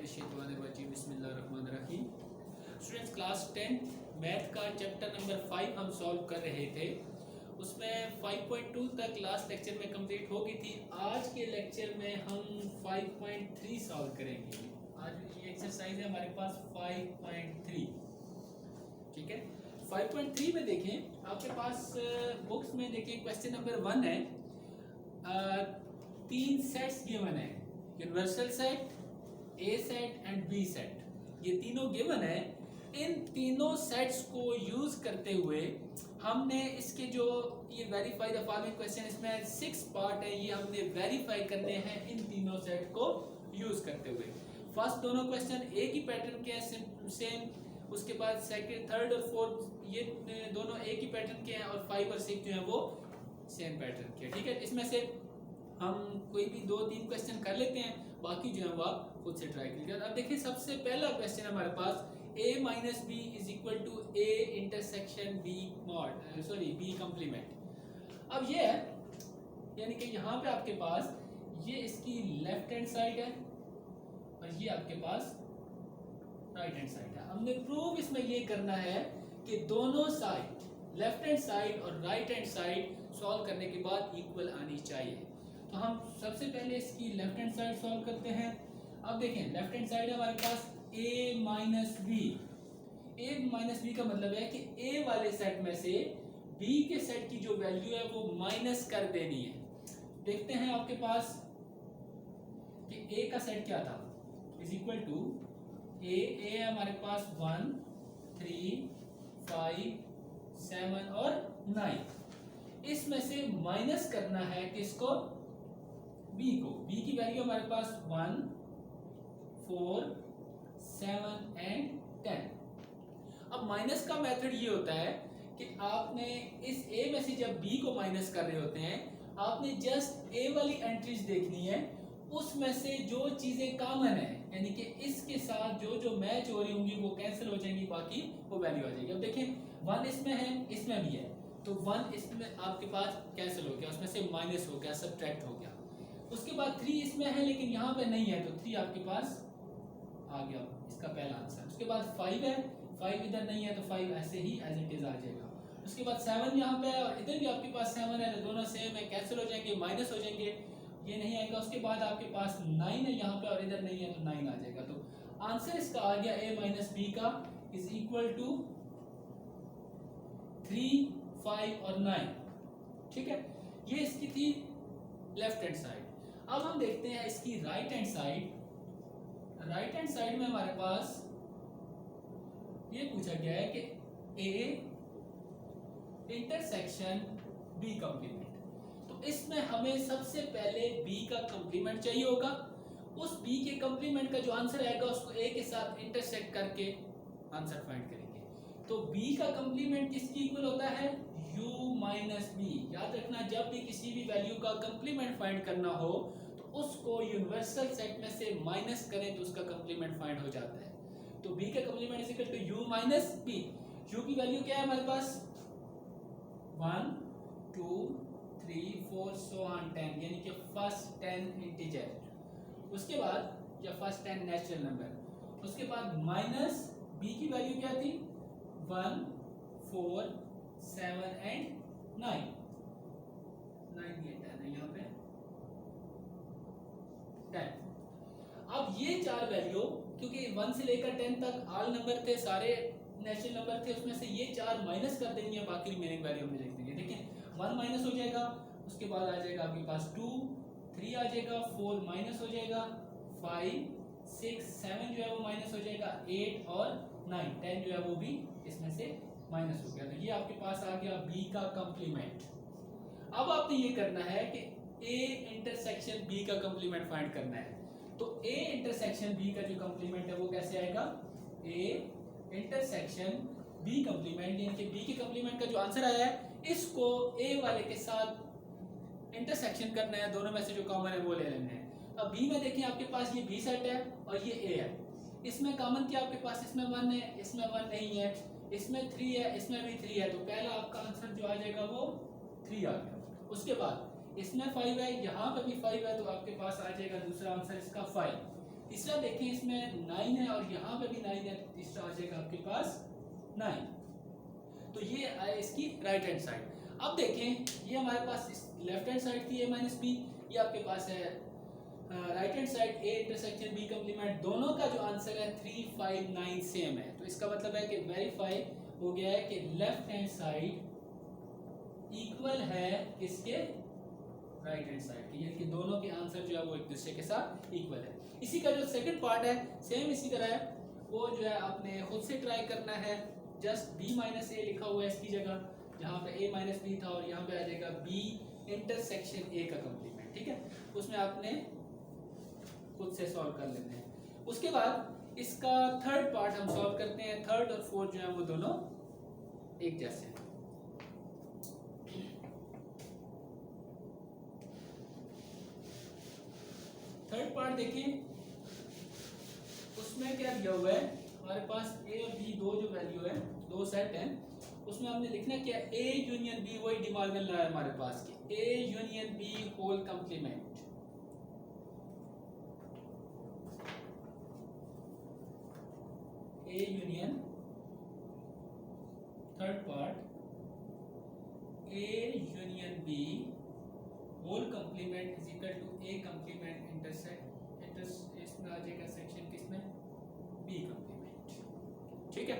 मिनशैतानिर्रजीम बिस्मिल्लाहिर्रहमानिर्रहीम। Students, class 10 math का chapter number 5 हम सॉल्व कर रहे थे। उसमें 5.2 तक लास्ट लेक्चर में कंप्लीट हो गई थी। आज के लेक्चर में हम 5.3 सॉल्व करेंगे। आज ये एक्सरसाइज है हमारे पास 5.3। ठीक है, 5.3 में देखें आपके पास बुक्स में देखिए क्वेश्चन नंबर 1 है। 3 सेट्स गिवन है, universal set, A set and B set. ये तीनों गिवन है। इन तीनों सेट्स को यूज करते हुए हमने इसके जो ये वेरीफाई द फॉलोइंग क्वेश्चन, इसमें 6 पार्ट है, ये हमने वेरीफाई करने हैं इन तीनों सेट को यूज करते हुए। फर्स्ट दोनों क्वेश्चन एक ही पैटर्न के हैं, सेम। उसके बाद सेकंड, थर्ड और फोर्थ ये दोनों एक ही पैटर्न के हैं, और 5 और 6 जो है वो सेम पैटर्न के हैं। ठीक है, इसमें से हम कोई भी 2-3 क्वेश्चन कर लेते हैं, बाकी जो है वो आप खुद से ट्राई कीजिए। अब देखिए सबसे पहला क्वेश्चन हमारे पास a minus B is equal to a intersection b mod b complement. अब ये है, यानी कि यहाँ पे आपके पास ये इसकी लेफ्ट हैंड साइड है और ये आपके पास राइट हैंड साइड है। हमने प्रूव इसमें ये करना है कि दोनों साइड, लेफ्ट हैंड साइड और राइट हैंड साइड सॉल्व करने के बाद इक्वल आनी चाहिए। तो हम सबसे पहले इसकी लेफ्ट हैंड साइड सॉल्व करते हैं। अब देखें लेफ्ट हैंड साइड है हमारे पास a minus B. a minus B का मतलब है कि a वाले सेट में से b के सेट की जो वैल्यू है वो माइनस कर देनी है। देखते हैं आपके पास कि a का सेट क्या था, इज इक्वल टू a है हमारे पास 1, 3, 5, 7 और 9। इसमें से माइनस करना है किसको, b को। b की वैल्यू हमारे पास 1, 4, 7 एंड 10। अब माइनस का मेथड ये होता है कि आपने इस a में से जब b को माइनस कर रहे होते हैं, आपने जस्ट a वाली एंट्रीज देखनी है, उसमें से जो चीजें कॉमन है, यानी कि इसके साथ जो जो मैच हो रही होंगी वो कैंसिल हो जाएंगी, बाकी वो वैल्यू आ जाएगी। अब देखिए 1 इसमें है, इसमें भी है, तो 1 इसमें आपके पास कैंसिल हो गया, उसमें से माइनस हो गया, सब्ट्रैक्ट हो गया। उसके बाद 3 इसमें है लेकिन यहाँ पे नहीं है, तो 3 आपके पास आ गया, इसका पहला आंसर। उसके बाद 5 है, 5 इधर नहीं है तो 5 ऐसे ही एज इट इज आ जाएगा। उसके बाद 7 यहाँ पे है और इधर भी आपके पास 7 है, तो दोनों सेम है, कैंसिल हो जाएंगे, माइनस हो जाएंगे, ये नहीं आएगा। उसके बाद आपके पास 9 है यहाँ पे और इधर नहीं है, तो 9 आ जाएगा। तो आंसर इसका आ गया a माइनस बी का इज इक्वल टू 3, 5 और 9। ठीक है, ये इसकी थी लेफ्ट हैंड साइड। अब हम देखते हैं इसकी right hand side. Right hand side में हमारे पास ये पूछा गया है कि a इंटरसेक्शन b कंप्लीमेंट। तो इसमें हमें सबसे पहले b का कंप्लीमेंट चाहिए होगा। उस b के कंप्लीमेंट का जो आंसर आएगा उसको a के साथ इंटरसेक्ट करके आंसर फाइंड करेंगे। तो b का कंप्लीमेंट किसकी इक्वल होता है, u माइनस b। याद रखना, जब भी किसी भी वैल्यू का कंप्लीमेंट फाइंड करना हो तो उसको यूनिवर्सल सेट में से माइनस करें तो उसका कंप्लीमेंट फाइंड हो जाता है। तो b का complement is equal to u minus b। u की वैल्यू क्या है हमारे पास, 1, 2, 3, 4 so on 10, यानी कि फर्स्ट 10 इंटीजर। उसके बाद या फर्स्ट 10 नेचुरल नंबर। उसके बाद माइनस b की वैल्यू क्या थी, 1, 4, 7 एंड 9। 9 ये 10 है यहाँ पे 10। अब ये चार वैल्यू, क्योंकि 1 से लेकर 10 तक ऑल नंबर थे, सारे नेचुरल नंबर थे, उसमें से ये चार माइनस कर देंगे, बाकी रिमेनिंग वैल्यू हमने लिख देंगे। देखिए 1 माइनस हो जाएगा, उसके बाद आ जाएगा आपके पास 2, 3 आ जाएगा, 4 माइनस हो जाएगा, 5, 6, 7 जो है वो माइनस हो जाएगा, 8 और 9, 10 जो है वो भी इसमें से माइनस हो गया। तो ये आपके पास आ गया b का कंप्लीमेंट। अब आपने ये करना है कि a इंटरसेक्शन b का कंप्लीमेंट फाइंड करना है। तो a इंटरसेक्शन b का जो कंप्लीमेंट है वो कैसे आएगा, a इंटरसेक्शन b कंप्लीमेंट, यानी कि b के कंप्लीमेंट का जो आंसर आया है इसको a वाले के साथ इंटरसेक्शन करना है, दोनों में से जो कॉमन है वो ले लेना है। अब b में देखिए आपके पास ये b सेट है और ये a है। इसमें कॉमन क्या आपके पास, इसमें 1 है, इसमें 1 नहीं है, इसमें 3 है, इसमें भी 3 है, तो पहला आपका आंसर जो आ जाएगा वो 3 आ गया। उसके बाद इसमें 5 है, यहाँ पे भी 5 है, तो आपके पास आ जाएगा दूसरा आंसर इसका 5। तीसरा देखें इसमें 9 है और यहाँ पे भी 9 है, तीसरा आ जाएगा आपके पास 9। तो ये आए इसकी राइट हैंड साइड। अब देखें ये हमारे पास लेफ्ट हैंड साइड थी a माइनस बी, ये आपके पास है right hand side a intersection b complement. दोनों का जो आंसर है 3, 5, 9 सेम है। तो इसका मतलब है कि वेरीफाई हो गया है कि लेफ्ट हैंड साइड इक्वल है इसके राइट हैंड साइड की, यानी कि दोनों के आंसर जो है वो एक दूसरे के साथ इक्वल है। इसी का जो सेकंड पार्ट है सेम इसी तरह है, वो जो है आपने खुद से ट्राई करना है। जस्ट b माइनस ए लिखा हुआ है इसकी जगह, जहाँ पे a माइनस बी था, और यहाँ पे आ जाएगा b इंटरसेक्शन a का कंप्लीमेंट। ठीक है, उसमें आपने खुद से सॉल्व कर लेते हैं। उसके बाद इसका थर्ड पार्ट हम सॉल्व करते हैं। थर्ड और फोर्थ जो है वो दोनों एक जैसे हैं। थर्ड पार्ट देखें, उसमें क्या दिया हुआ है हमारे पास a और b दो जो वैल्यू है, दो सेट हैं, उसमें हमने लिखना क्या है a यूनियन b, वही डिमार्गन लॉ है हमारे पास की a union b whole complement. a union third part a union b whole complement is equal to a complement intersect इसमें आ जाएगा सेक्शन किसमें b कंप्लीमेंट। ठीक है,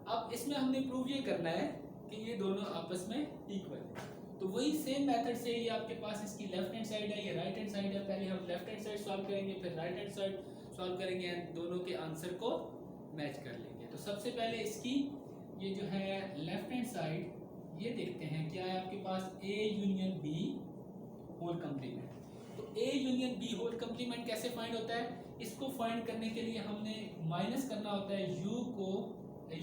अब इसमें हमने प्रूव ये करना है कि ये दोनों आपस में इक्वल है। तो वही सेम मेथड से ये आपके पास इसकी लेफ्ट हैंड साइड है, ये राइट हैंड साइड है। पहले हम लेफ्ट हैंड साइड सॉल्व करेंगे, फिर राइट हैंड साइड सॉल्व करेंगे एंड दोनों के आंसर को मैच कर लेंगे। तो सबसे पहले इसकी ये जो है लेफ्ट हैंड साइड ये देखते हैं क्या है आपके पास a union b whole complement. तो a union b whole complement कैसे फाइंड होता है? इसको फाइंड करने के लिए हमने माइनस करना होता है u को,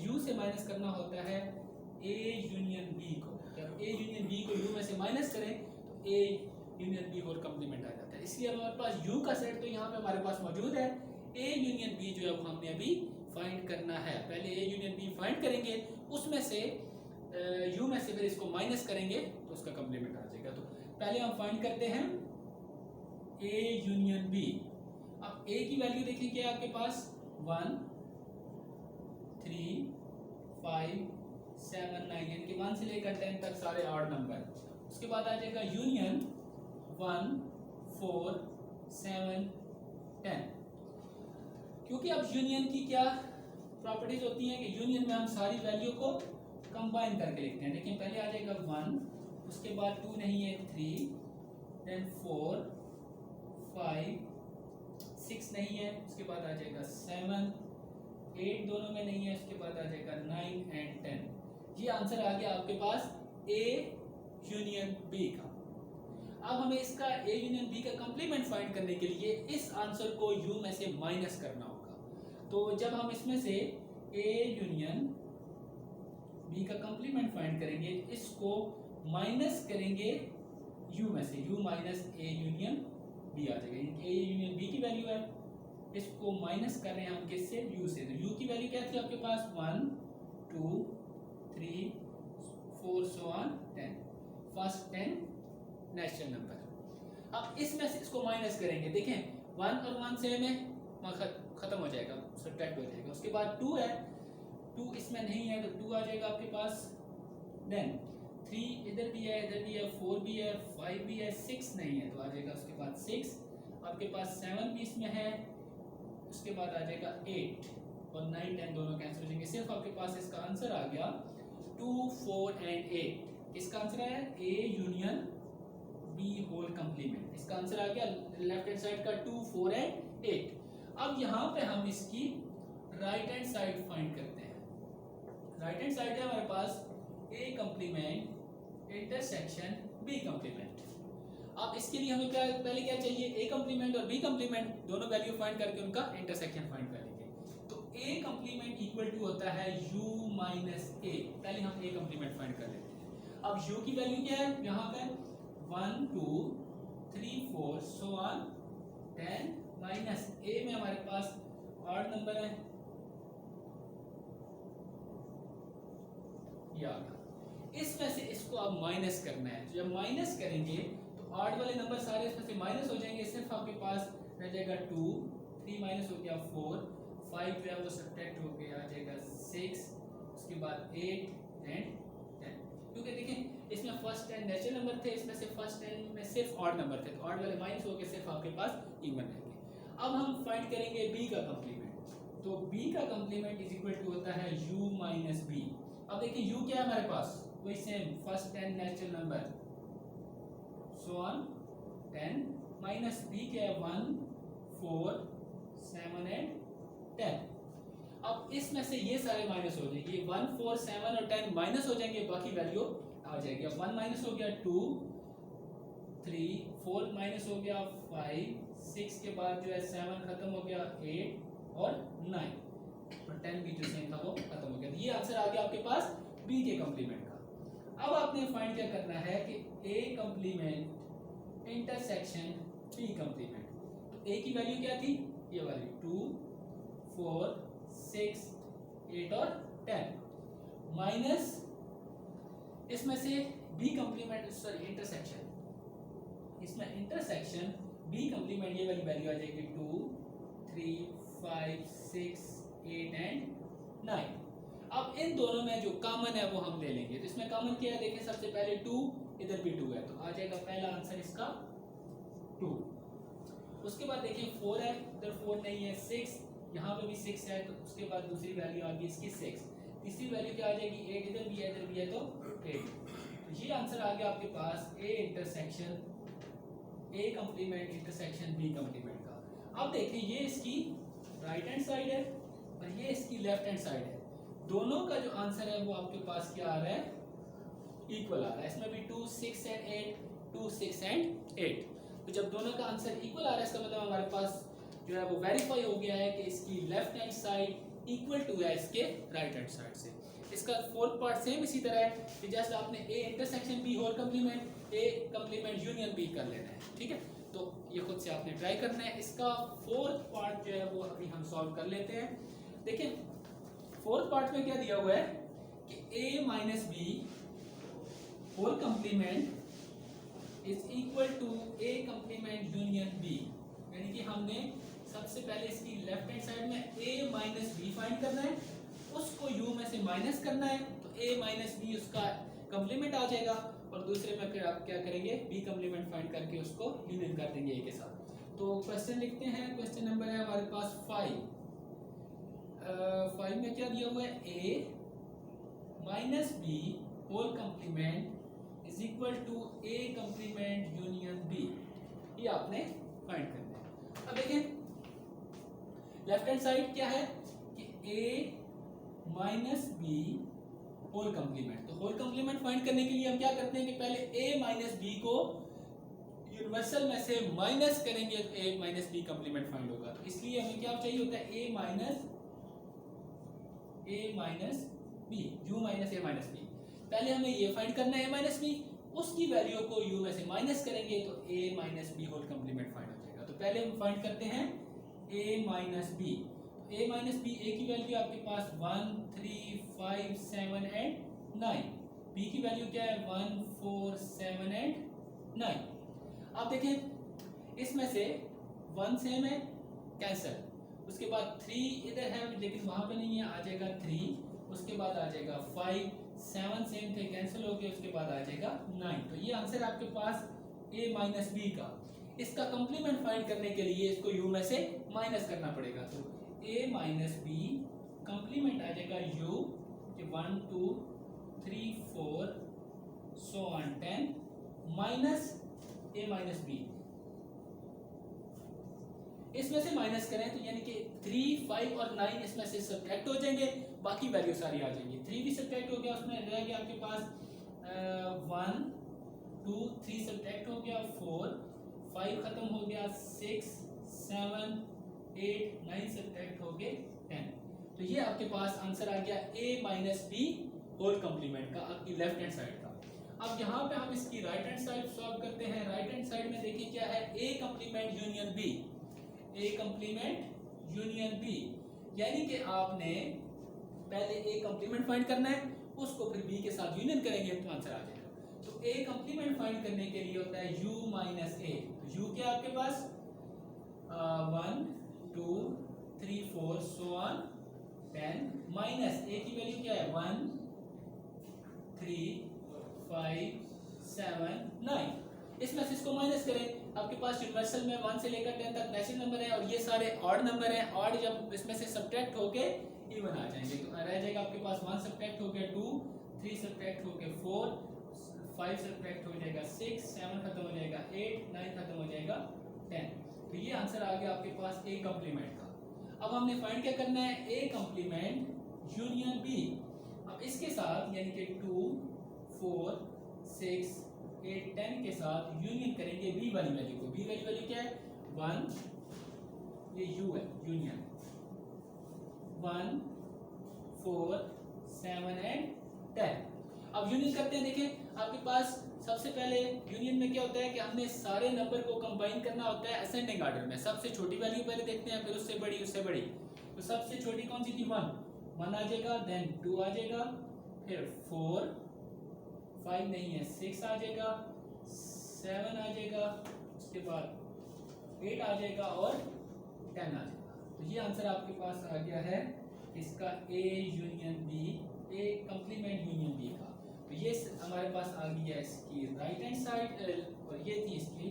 u से माइनस करना होता है a यूनियन b को। जब a यूनियन b को u में से माइनस करें तो a union b whole complement आ जाता है। इसलिए हमारे पास u का सेट तो यहाँ पे हमारे पास मौजूद है, a यूनियन b जो है वो हमने अभी फाइंड करना है। पहले a यूनियन b फाइंड करेंगे, उसमें से u में से फिर इसको माइनस करेंगे तो उसका कंप्लीमेंट आ जाएगा। तो पहले हम फाइंड करते हैं a यूनियन b। अब a की वैल्यू देखिए क्या है आपके पास 1, 3, 5, 7, 9, यानी कि 1 से लेकर 10 तक सारे ऑड नंबर। उसके बाद आ जाएगा यूनियन 1, 4, 7, 10। क्योंकि अब यूनियन की क्या प्रॉपर्टीज होती हैं कि यूनियन में हम सारी वैल्यू को कंबाइन करके लिखते हैं। देखिए पहले आ जाएगा 1, उसके बाद 2 नहीं है 3, देन 4, 5, 6 नहीं है, उसके बाद आ जाएगा 7, 8 दोनों में नहीं है, उसके बाद आ जाएगा 9 एंड 10। ये आंसर आ गया आपके पास A यूनियन B का। अब हमें इसका A यूनियन B का कंप्लीमेंट फाइंड करने के लिए इस आंसर को U में से माइनस करना होगा। तो जब हम इसमें से A यूनियन B का कंप्लीमेंट फाइंड करेंगे, इसको माइनस करेंगे U में से, U minus A union B आ जाएगा। A यूनियन B की वैल्यू है, इसको माइनस कर रहे हैं हम किससे? U से। तो U की वैल्यू क्या थी आपके पास 1, 2, 3, 4 so on 10, first 10 natural number. अब इसमें से इसको माइनस करेंगे, देखें 1 और 1 सेम है, खत्म हो जाएगा, सब्ट्रैक्ट हो जाएगा। उसके बाद 2 है, 2 इसमें नहीं है तो 2 आ जाएगा आपके पास। देन 3 इधर भी है, इधर भी है, 4 भी है, 5 भी है, 6 नहीं है तो आ जाएगा उसके बाद 6। आपके पास 7 भी इसमें है, उसके बाद आ जाएगा 8 और 9, 10 दोनों कैंसिल हो जाएंगे। सिर्फ आपके पास इसका आंसर आ गया 2, 4 एंड 8। किसका आंसर है? A union B whole complement. इसका आंसर आ गया लेफ्ट हैंड साइड का 2, 4 एंड 8। अब यहाँ पे हम इसकी राइट हैंड साइड फाइंड करते हैं। राइट हैंड साइड है हमारे पास A complement intersection B complement. अब इसके लिए हमें क्या पहले क्या चाहिए? A कंप्लीमेंट और B कंप्लीमेंट दोनों वैल्यू फाइंड करके उनका इंटरसेक्शन फाइंड कर लेंगे। तो A कंप्लीमेंट इक्वल टू होता है U माइनस A। पहले हम A कंप्लीमेंट फाइंड कर लेते हैं। अब U की वैल्यू क्या है यहाँ पे? 1, 2, 3, 4 so on 10 माइनस A में हमारे पास ऑड नंबर है, ये आ गया। इसमें से इसको अब माइनस करना है। जब माइनस करेंगे तो ऑड वाले नंबर सारे इसमें से माइनस हो जाएंगे, सिर्फ आपके पास रह जाएगा 2, 3 माइनस हो गया 4, 5 जो है वो सब्ट्रैक्ट हो गया आ जाएगा 6, उसके बाद 8 एंड 10। क्योंकि देखिए इसमें फर्स्ट 10 नेचुरल नंबर थे, इसमें से फर्स्ट 10 में सिर्फ ऑड नंबर थे, तो ऑड वाले माइनस होकर सिर्फ आपके पास इवन रहेंगे। अब हम फाइंड करेंगे b का कंप्लीमेंट, तो b का कंप्लीमेंट इज इक्वल टू होता है u माइनस b। अब देखिए u क्या है हमारे पास, वही same first 10 natural number so on 10, minus b क्या है 1 4 7 एंड 10। अब इसमें से ये सारे माइनस हो जाएंगे, 1 4 7 और 10 माइनस हो जाएंगे, बाकी वैल्यू आ जाएगी। अब 1 माइनस हो गया 2 3, 4 माइनस हो गया 5, 6 के बाद जो है 7 खत्म हो गया 8 और 9, और 10 भी जो सेम था वो खत्म हो गया। ये आंसर आ गया आपके पास b के कंप्लीमेंट का। अब आपने फाइंड क्या करना है कि a complement intersection b complement. तो a की वैल्यू क्या थी, ये वाली 2 4 6 8 और 10 माइनस इसमें से b कंप्लीमेंट सॉरी इंटरसेक्शन, इसमें इंटरसेक्शन b कंप्लीमेंट ये वाली वैल्यू आ जाएगी 2 3 5 6 8 एंड 9। अब इन दोनों में जो कॉमन है वो हम ले लेंगे, तो इसमें कॉमन क्या है देखिए, सबसे पहले 2, इधर भी 2 है, तो आ जाएगा पहला आंसर इसका 2। उसके बाद देखिए 4 है, इधर 4 नहीं है, 6 यहाँ पे भी 6 है, तो उसके बाद दूसरी वैल्यू आ गई इसकी 6, तीसरी वैल्यू क्या आ जाएगी 8, इधर भी है इधर भी है तो 8। तो ये आंसर आ गया आपके पास a intersection a complement intersection b complement का। अब देखिए ये इसकी राइट हैंड साइड है और ये इसकी लेफ्ट हैंड साइड है, दोनों का जो आंसर है वो आपके पास क्या आ रहा है, इक्वल आ रहा है। इसमें भी 2 6 एंड 8 2 6 एंड 8, तो जब दोनों का आंसर इक्वल आ रहा है इसका मतलब हमारे पास जो है वो वेरीफाई हो गया है कि इसकी left hand side equal to है इसके राइट हैंड साइड से। इसका फोर्थ पार्ट सेम इसी तरह है कि जैसे आपने a intersection b whole complement a complement union b कर लेना है, ठीक है। तो ये खुद से आपने ट्राई करना है। इसका फोर्थ पार्ट जो है वो अभी हम सॉल्व कर लेते हैं। देखिए फोर्थ पार्ट में क्या दिया हुआ है कि a minus b whole complement is equal to a complement union b, यानी कि हमने सबसे पहले इसकी लेफ्ट हैंड साइड में a माइनस b फाइंड करना है, उसको u में से माइनस करना है, तो a माइनस b उसका कंप्लीमेंट आ जाएगा, और दूसरे में फिर आप क्या करेंगे b कंप्लीमेंट फाइंड करके उसको यूनियन कर देंगे a के साथ। तो क्वेश्चन लिखते हैं, क्वेश्चन नंबर है हमारे पास 5 में क्या दिया हुआ है a minus b whole complement is equal to a complement union b, ये आपने फाइंड करना है। अब देखिए लेफ्ट हैंड साइड क्या है कि a minus B whole complement, तो होल कंप्लीमेंट फाइंड करने के लिए हम क्या करते हैं कि पहले a माइनस बी को यूनिवर्सल में से माइनस करेंगे तो a minus B complement find होगा। तो इसलिए हमें क्या चाहिए होता है a minus B, u minus a minus B. पहले हमें ये फाइंड करना है a माइनस बी, उसकी वैल्यू को u में से माइनस करेंगे तो a minus B whole complement find हो जाएगा। तो पहले हम फाइंड करते हैं a minus B, a minus B a की वैल्यू आपके पास 1 3 5 7 एंड 9, b की वैल्यू क्या है 1 4 7 एंड 9। अब देखें इसमें से 1 सेम है कैंसिल, उसके बाद 3 इधर है लेकिन वहां पे नहीं है, आ जाएगा 3, उसके बाद आ जाएगा 5 7 सेम थे कैंसिल हो गए, उसके बाद आ जाएगा 9। तो ये आंसर आपके पास a माइनस बी का। इसका कंप्लीमेंट फाइंड करने के लिए इसको u में से माइनस करना पड़ेगा, तो a माइनस बी कंप्लीमेंट आ जाएगा u कि 1 2 3 4 so on 10 minus a minus B, इसमें से माइनस करें तो यानी कि 3 5 और 9 इसमें से सब्ट्रैक्ट हो जाएंगे, बाकी वैल्यू सारी आ जाएंगी। 3 भी सब्ट्रैक्ट हो गया, उसमें रह गया आपके पास 1 2 3 सब्ट्रैक्ट हो गया 4 5 खत्म हो गया 6 7 8 9 सब्ट्रैक्ट हो गए 10। तो ये आपके पास आंसर आ गया a minus B whole complement का, आपकी लेफ्ट हैंड साइड का। अब यहाँ पे हम इसकी राइट हैंड साइड सॉल्व करते हैं। राइट हैंड साइड में देखिए क्या है a complement union b, a complement union b, यानी कि आपने पहले a कंप्लीमेंट फाइंड करना है, उसको फिर b के साथ यूनियन करेंगे तो आंसर आ जाएगा। तो a कंप्लीमेंट फाइंड करने के लिए होता है u माइनस a, u क्या आपके पास 1 2 3 4 सो ऑन 10 माइनस ए की वैल्यू क्या है 1 3 5 7 9। इसमें से इसको माइनस करें, आपके पास यूनिवर्सल में 1 से लेकर 10 तक नेचुरल नंबर है और ये सारे ऑड नंबर हैं। ऑड जब इसमें से सब्ट्रैक्ट होके इवन आ जाएंगे तो रह जाएगा आपके पास 1 सब्ट्रैक्ट होके 2, 3 सब्ट्रैक्ट होके 4, 5 सब्ट्रैक्ट हो जाएगा 6, 7 खत्म हो जाएगा 8, 9 खत्म हो जाएगा 10। तो ये आंसर आ गया आपके पास ए कॉम्प्लीमेंट का। अब हमने फाइंड क्या करना है, ए कॉम्प्लीमेंट यूनियन बी। अब इसके साथ यानी कि 2 4 6 8 10 के साथ यूनियन करेंगे बी वाली वैल्यू को। बी वाली वैल्यू क्या है 1, ये यू है यूनियन 1 4 7 एंड 10। अब यूनियन करते हैं, देखें आपके पास सबसे पहले यूनियन में क्या होता है कि हमने सारे नंबर को कंबाइन करना होता है असेंडिंग ऑर्डर में। सबसे छोटी वैल्यू पहले देखते हैं, फिर उससे बड़ी, उससे बड़ी। तो सबसे छोटी कौन सी थी 1 आ जाएगा, देन 2 आ जाएगा, फिर 4 5 नहीं है 6 आ जाएगा, 7 आ जाएगा, उसके बाद 8 आ जाएगा और 10 आ जाएगा। तो ये आंसर आपके पास आ गया है इसका A union B, A complement union B का। तो ये हमारे पास आ गई है इसकी राइट हैंड साइड और ये थी इसकी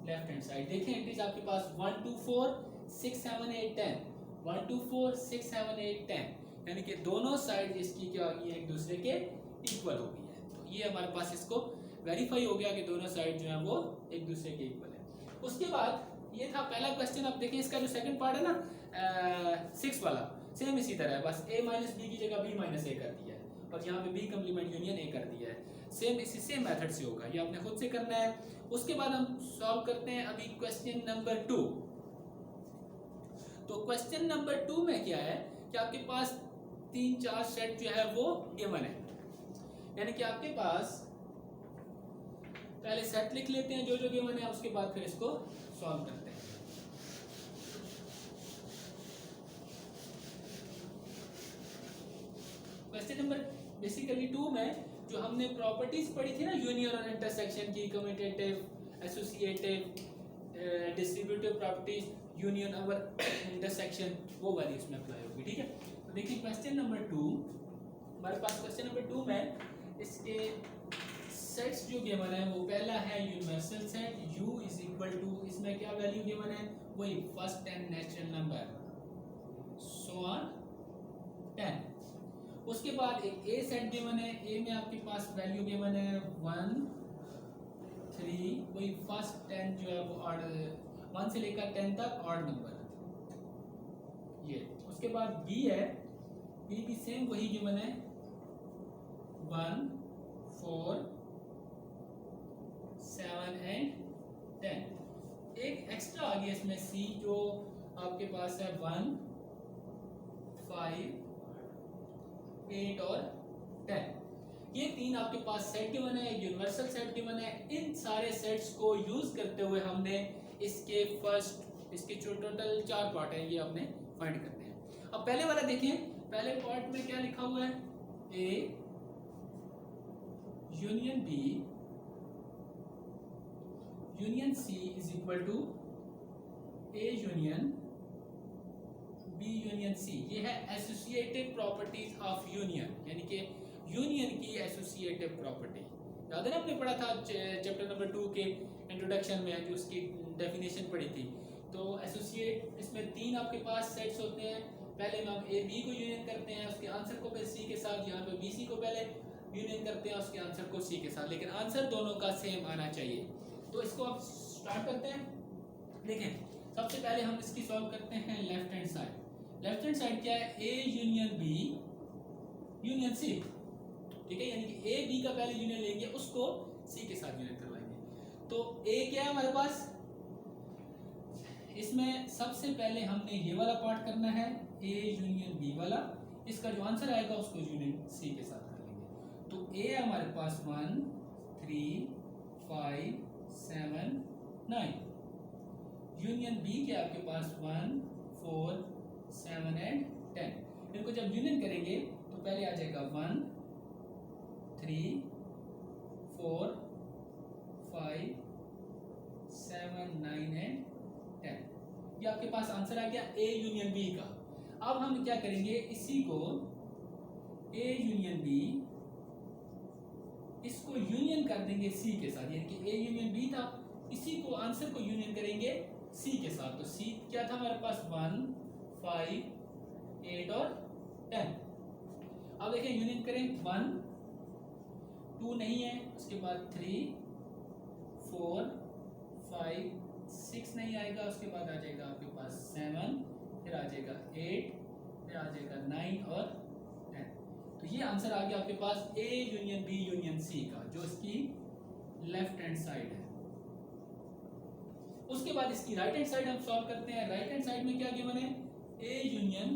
लेफ्ट हैंड साइड। देखें इट इज आपके पास 1 2 4 6 7 8 10, 1 2 4 6 7 8 10, यानी कि दोनों साइड इसकी क्या होगी एक दूसरे के इक्वल हो गई है। तो ये हमारे पास इसको वेरीफाई हो गया कि दोनों साइड जो है वो एक दूसरे के इक्वल है। उसके बाद ये था पहला क्वेश्चन। अब देखिए इसका जो सेकंड पार्ट है ना 6 वाला, सेम इसी तरह है, बस a माइनस बी की जगह b माइनस ए कर दिया है और यहाँ पे b कम्प्लीमेंट यूनियन a कर दिया है। सेम इसी सेम मेथड से होगा, ये आपने खुद से करना है। उसके बाद हम सॉल्व करते हैं अभी क्वेश्चन नंबर 2। तो क्वेश्चन नंबर 2 में क्या है कि आपके पास 3-4 सेट जो है वो गिवन है, यानी कि आपके पास पहले सेट लिख लेते हैं जो जो गिवन है, उसके बाद फिर इसको सॉल्व करते हैं। क्वेश्चन नंबर बेसिकली 2 में जो हमने प्रॉपर्टीज पढ़ी थी ना यूनियन और इंटरसेक्शन की, commutative, associative, distributive properties, union और इंटरसेक्शन, वो वाली इसमें अप्लाई होगी। ठीक है, तो देखिए क्वेश्चन नंबर 2 हमारे पास। क्वेश्चन नंबर 2 में इसके सेट्स जो गिवन है वो पहला है universal set u is equal to, इसमें क्या वैल्यू गिवन है वही first 10 natural number so on 10। उसके बाद एक a सेट गिवन है, a में आपके पास वैल्यू गिवन है 1 3, वही फर्स्ट 10 जो है वो ऑड 1 से लेकर 10 तक ऑड नंबर ये। उसके बाद b है, b भी सेम वही गिवन है 1 4 7 एंड 10। एक एक्स्ट्रा आ गया इसमें c जो आपके पास है 1 5 8 और 10। ये तीन आपके पास सेट गिवन है, यूनिवर्सल सेट गिवन है। इन सारे सेट्स को यूज करते हुए हमने इसके जो टोटल 4 पार्ट है ये हमने फाइंड करते हैं। अब पहले वाला देखिए, पहले पार्ट में क्या लिखा हुआ है a union b union c is equal to a union b union c। ये है एसोसिएटिव प्रॉपर्टीज ऑफ यूनियन, यानी कि यूनियन की एसोसिएटिव प्रॉपर्टी। याद है ना आपने पढ़ा था चैप्टर नंबर 2 के इंट्रोडक्शन में जो उसकी डेफिनेशन पढ़ी थी। तो एसोसिएट इसमें 3 आपके पास सेट्स होते हैं। पहले में हम ए बी को यूनियन करते हैं, उसके आंसर को फिर सी के साथ, यहाँ पे बी सी को पहले यूनियन करते हैं उसके आंसर को सी के साथ, लेकिन आंसर दोनों का सेम आना चाहिए। तो इसको आप स्टार्ट करते हैं। देखें सबसे पहले हम इसकी सॉल्व करते हैं left hand side. Left hand side क्या है a union b union c। ठीक है, यानी कि a b का पहले यूनियन लेंगे, उसको c के साथ यूनियन करवाएंगे। तो a क्या है हमारे पास, इसमें सबसे पहले हमने ये वाला पार्ट करना है a यूनियन b वाला। इसका जो आंसर आएगा उसको यूनियन c के साथ कर लेंगे। तो a है हमारे पास 1 3 5 7 9, यूनियन b के आपके पास 1 4 7 एंड 10। इनको जब यूनियन करेंगे तो पहले आ जाएगा 1 3 4 5 7 9 एंड 10। ये आपके पास आंसर आ गया ए यूनियन बी का। अब हम क्या करेंगे, इसी को ए यूनियन बी, इसको यूनियन कर देंगे सी के साथ, यानी कि ए यूनियन बी था, इसी को आंसर को यूनियन करेंगे सी के साथ। तो सी क्या था हमारे पास, 1, 5, 8 और 10। अब देखिए यूनियन करें, 1, 2 नहीं है, उसके बाद 3, 4, 5, 6 नहीं आएगा, उसके बाद आ जाएगा आपके पास 7, फिर आ जाएगा 8, फिर आ जाएगा 9 और 10। तो ये आंसर आ गया आपके पास A union B union C का, जो इसकी लेफ्ट हैंड साइड है। उसके बाद इसकी राइट हैंड साइड हम सॉल्व करते हैं। राइट हैंड साइड में क्या गिवन है, A union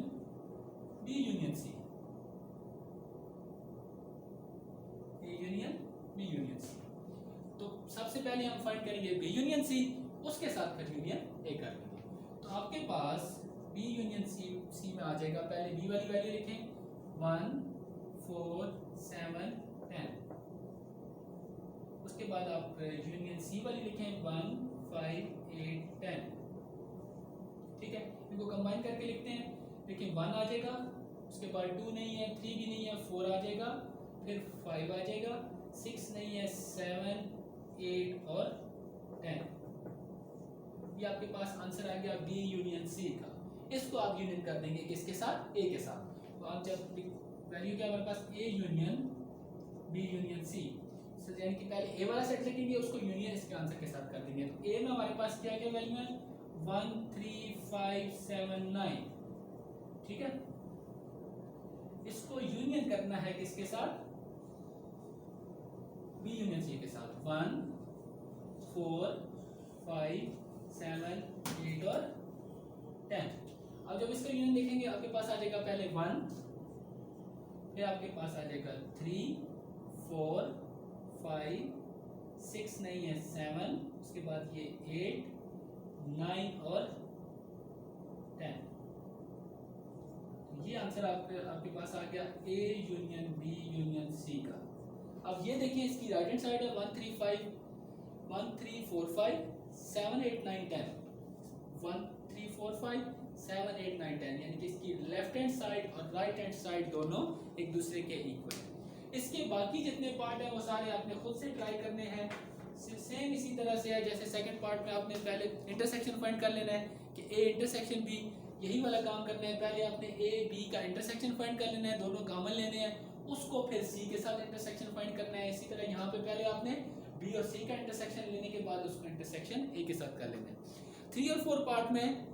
B union C, A union B union C. तो सबसे पहले हम फाइंड करेंगे बी यूनियन सी, उसके साथ फिर यूनियन ए कर लेंगे। तो आपके पास बी यूनियन सी में आ जाएगा, पहले बी वाली वैल्यू लिखें, 1, 4, 7, 10। उसके बाद आप यूनियन सी वाली लिखें, 1, 5, 8, 10। ठीक है, इनको कंबाइन करके लिखते हैं। देखिए 1 आ जाएगा, उसके बाद 2 नहीं है, 3 भी नहीं है, 4 आ जाएगा, फिर 5 आ जाएगा, 6 नहीं है, 7, 8 और 10। ये आपके पास आंसर आ गया बी यूनियन सी का। इसको आप यूनियन कर देंगे किसके साथ, ए के साथ। तो आप जब वैल्यू क्या हमारे पास, A union B union C, यानी कि पहले ए वाला सेट लिखेंगे, उसको यूनियन इसके आंसर के साथ कर देंगे। तो ए में हमारे पास क्या क्या वैल्यू है, 1, 3, 5, 7, 9। ठीक है, इसको यूनियन करना है किसके साथ, बी यूनियन सी के साथ। 1, 4, 5, 7, 8 और 10। अब जब इसका यूनियन देखेंगे, आपके पास आ जाएगा पहले 1, फिर आपके पास आ जाएगा 3, 4, 5, 6 नहीं है, 7, उसके बाद ये 8, 9 और 10। ये आंसर आपके पास आ गया A union B union C का। अब ये देखिए इसकी राइट हैंड साइड है, 1, 3, 4, 5, 7, 8, 9, 10। 1, 3, 4, 5, 7, 8, 9, 10, यानी कि इसकी लेफ्ट हैंड साइड और राइट हैंड साइड दोनों एक दूसरे के इक्वल है। इसके बाकी जितने पार्ट हैं वो सारे आपने खुद से ट्राई करने हैं। सेम इसी तरह से है जैसे सेकंड पार्ट में आपने पहले इंटरसेक्शन फाइंड कर लेना है कि ए इंटरसेक्शन बी, यही वाला काम करना है। पहले आपने ए बी का इंटरसेक्शन फाइंड कर लेना है, दोनों कॉमन लेने हैं, उसको फिर सी के साथ इंटरसेक्शन फाइंड करना है। इसी तरह यहाँ पे पहले आपने बी और सी का इंटरसेक्शन लेने के बाद उसको इंटरसेक्शन ए के साथ कर लेना है। 3 और 4 पार्ट में